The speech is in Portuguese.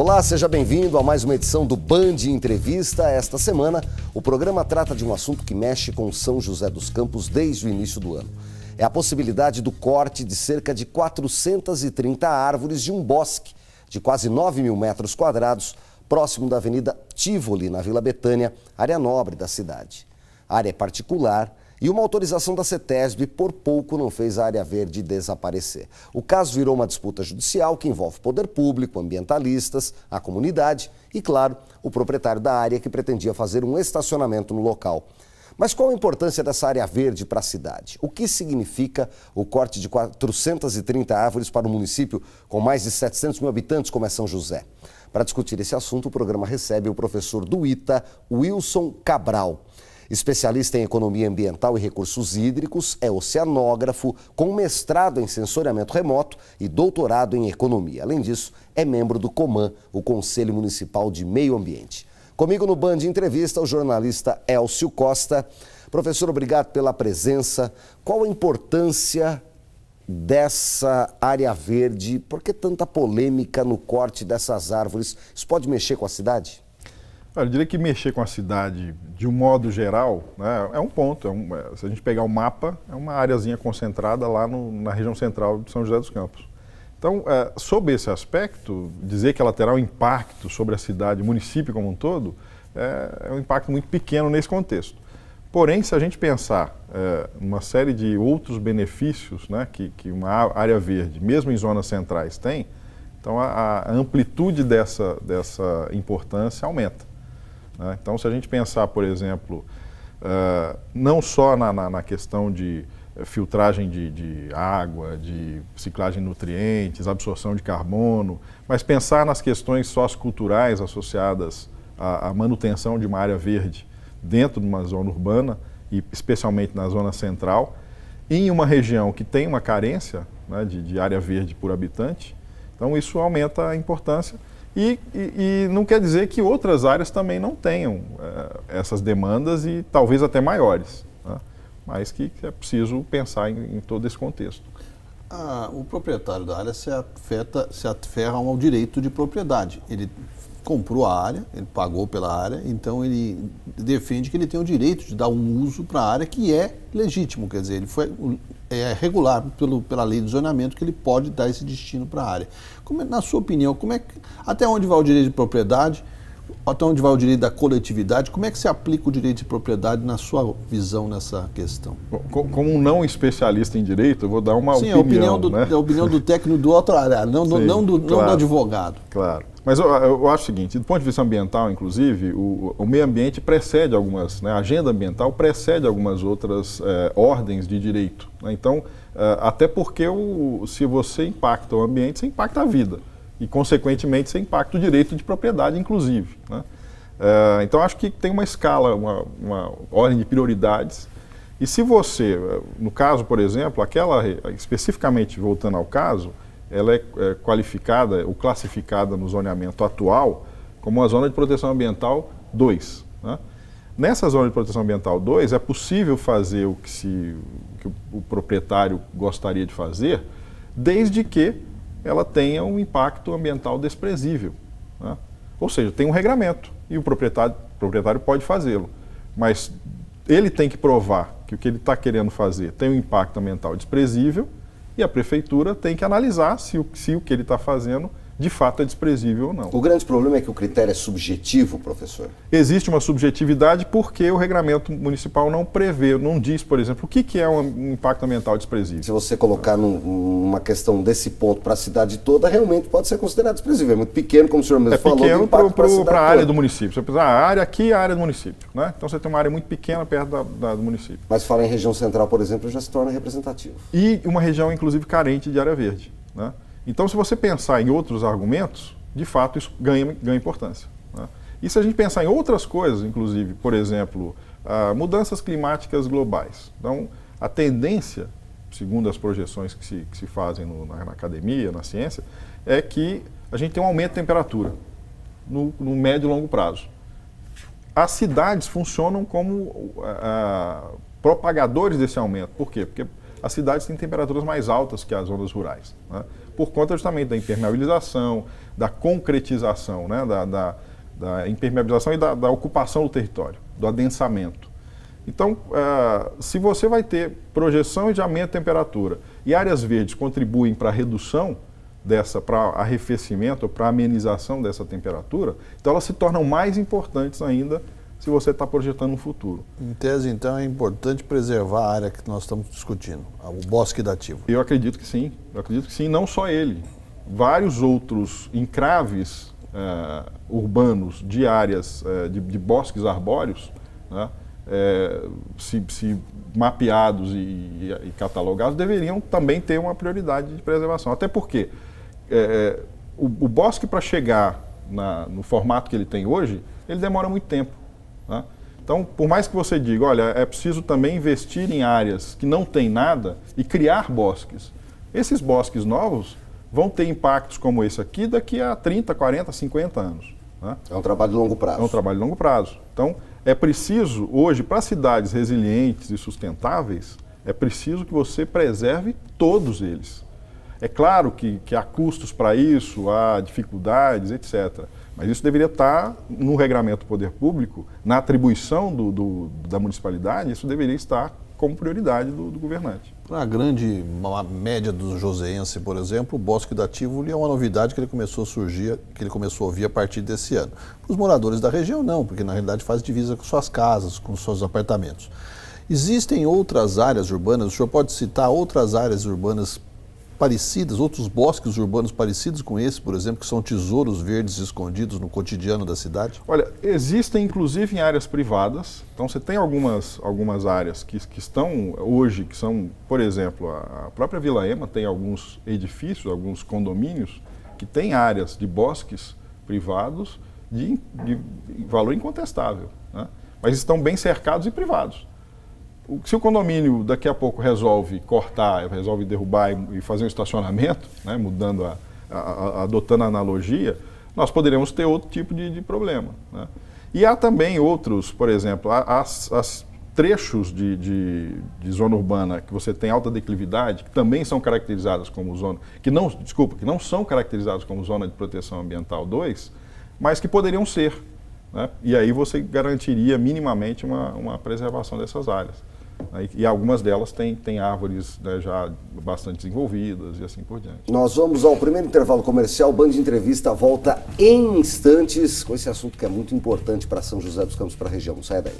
Olá, seja bem-vindo a mais uma edição do Band Entrevista. Esta semana, o programa trata de um assunto que mexe com São José dos Campos desde o início do ano. É a possibilidade do corte de cerca de 430 árvores de um bosque de quase 9 mil metros quadrados, próximo da Avenida Tivoli, na Vila Betânia, área nobre da cidade. A área é particular e uma autorização da CETESB por pouco não fez a área verde desaparecer. O caso virou uma disputa judicial que envolve poder público, ambientalistas, a comunidade e, claro, o proprietário da área que pretendia fazer um estacionamento no local. Mas qual a importância dessa área verde para a cidade? O que significa o corte de 430 árvores para um município com mais de 700 mil habitantes como é São José? Para discutir esse assunto, o programa recebe o professor do ITA, Wilson Cabral. Especialista em economia ambiental e recursos hídricos, é oceanógrafo com mestrado em sensoriamento remoto e doutorado em economia. Além disso, é membro do COMAN, o Conselho Municipal de Meio Ambiente. Comigo no Band Entrevista, o jornalista Elcio Costa. Professor, obrigado pela presença. Qual a importância dessa área verde? Por que tanta polêmica no corte dessas árvores? Isso pode mexer com a cidade? Eu diria que mexer com a cidade, de um modo geral, né, é um ponto. Se a gente pegar o mapa, é uma areazinha concentrada lá na região central de São José dos Campos. Então, sob esse aspecto, dizer que ela terá um impacto sobre a cidade, o município como um todo, é um impacto muito pequeno nesse contexto. Porém, se a gente pensar uma série de outros benefícios, né, que uma área verde, mesmo em zonas centrais, tem, então a amplitude dessa importância aumenta. Então, se a gente pensar, por exemplo, não só na questão de filtragem de água, de ciclagem de nutrientes, absorção de carbono, mas pensar nas questões socioculturais associadas à manutenção de uma área verde dentro de uma zona urbana, e especialmente na zona central, em uma região que tem uma carência, né, de área verde por habitante, então isso aumenta a importância. E não quer dizer que outras áreas também não tenham essas demandas e talvez até maiores, né? Mas que é preciso pensar em todo esse contexto. O proprietário da área se aferra ao direito de propriedade. Ele comprou a área, ele pagou pela área, então ele defende que ele tem o direito de dar um uso para a área que é legítimo, quer dizer, ele é regular pela lei do zoneamento que ele pode dar esse destino para a área. Na sua opinião, até onde vai o direito de propriedade, até onde vai o direito da coletividade, como é que se aplica o direito de propriedade na sua visão nessa questão? Como um não especialista em direito, eu vou dar uma opinião. Sim, a opinião do técnico do outro área, não do advogado. Claro. Mas eu acho o seguinte, do ponto de vista ambiental, inclusive, o meio ambiente precede algumas, né, a agenda ambiental precede algumas outras ordens de direito, né? Então, até porque se você impacta o ambiente, você impacta a vida. E, consequentemente, você impacta o direito de propriedade, inclusive, né? Então, acho que tem uma escala, uma ordem de prioridades. E se você, no caso, por exemplo, especificamente voltando ao caso, ela é qualificada ou classificada no zoneamento atual como uma zona de proteção ambiental 2. Né? Nessa zona de proteção ambiental 2, é possível fazer o que o proprietário gostaria de fazer, desde que ela tenha um impacto ambiental desprezível, né? Ou seja, tem um regramento e o proprietário pode fazê-lo, mas ele tem que provar que o que ele está querendo fazer tem um impacto ambiental desprezível e a prefeitura tem que analisar se o que ele está fazendo de fato é desprezível ou não. O grande problema é que o critério é subjetivo, professor? Existe uma subjetividade porque o regramento municipal não prevê, não diz, por exemplo, o que é um impacto ambiental desprezível. Se você colocar uma questão desse ponto para a cidade toda, realmente pode ser considerado desprezível. É muito pequeno, como o senhor mesmo falou. É pequeno para a área do município. Você pensa, a área aqui é a área do município, né? Então você tem uma área muito pequena perto do município. Mas falar em região central, por exemplo, já se torna representativo. E uma região, inclusive, carente de área verde, né? Então, se você pensar em outros argumentos, de fato isso ganha importância, né? E se a gente pensar em outras coisas, inclusive, por exemplo, mudanças climáticas globais. Então, a tendência, segundo as projeções que se fazem na academia, na ciência, é que a gente tem um aumento de temperatura no médio e longo prazo. As cidades funcionam como propagadores desse aumento. Por quê? Porque as cidades têm temperaturas mais altas que as zonas rurais, né? Por conta justamente da impermeabilização, da concretização, né? Da impermeabilização e da ocupação do território, do adensamento. Então, se você vai ter projeção de aumento de temperatura e áreas verdes contribuem para a redução para arrefecimento, para amenização dessa temperatura, então elas se tornam mais importantes ainda se você está projetando um futuro. Em tese, então, é importante preservar a área que nós estamos discutindo, o bosque dativo. Eu acredito que sim, não só ele. Vários outros encraves urbanos de áreas de bosques arbóreos, né, se mapeados e catalogados, deveriam também ter uma prioridade de preservação. Até porque o bosque, para chegar no formato que ele tem hoje, ele demora muito tempo, né? Então, por mais que você diga, olha, é preciso também investir em áreas que não tem nada e criar bosques. Esses bosques novos vão ter impactos como esse aqui daqui a 30, 40, 50 anos, né? É um trabalho de longo prazo. É um trabalho de longo prazo. Então, é preciso, hoje, para cidades resilientes e sustentáveis, é preciso que você preserve todos eles. É claro que há custos para isso, há dificuldades, etc. Mas isso deveria estar no regramento do poder público, na atribuição da municipalidade, isso deveria estar como prioridade do governante. Para a média do joseense, por exemplo, o bosque dativo é uma novidade que ele começou a surgir, que ele começou a ouvir a partir desse ano. Para os moradores da região, não, porque na realidade faz divisa com suas casas, com seus apartamentos. Existem outras áreas urbanas, o senhor pode citar outras áreas urbanas parecidas, outros bosques urbanos parecidos com esse, por exemplo, que são tesouros verdes escondidos no cotidiano da cidade? Olha, existem inclusive em áreas privadas. Então você tem algumas áreas que estão hoje, que são, por exemplo, a própria Vila Ema tem alguns edifícios, alguns condomínios, que têm áreas de bosques privados de valor incontestável, né? Mas estão bem cercados e privados. Se o condomínio daqui a pouco resolve cortar, resolve derrubar e fazer um estacionamento, né, adotando a analogia, nós poderemos ter outro tipo de problema, né? E há também outros, por exemplo, as trechos de zona urbana que você tem alta declividade, que também são caracterizadas como zona, que não são caracterizadas como zona de proteção ambiental 2, mas que poderiam ser, né? E aí você garantiria minimamente uma preservação dessas áreas. E algumas delas têm árvores, né, já bastante desenvolvidas e assim por diante. Nós vamos ao primeiro intervalo comercial. Band Entrevista volta em instantes com esse assunto que é muito importante para São José dos Campos, para a região. Não saia daí.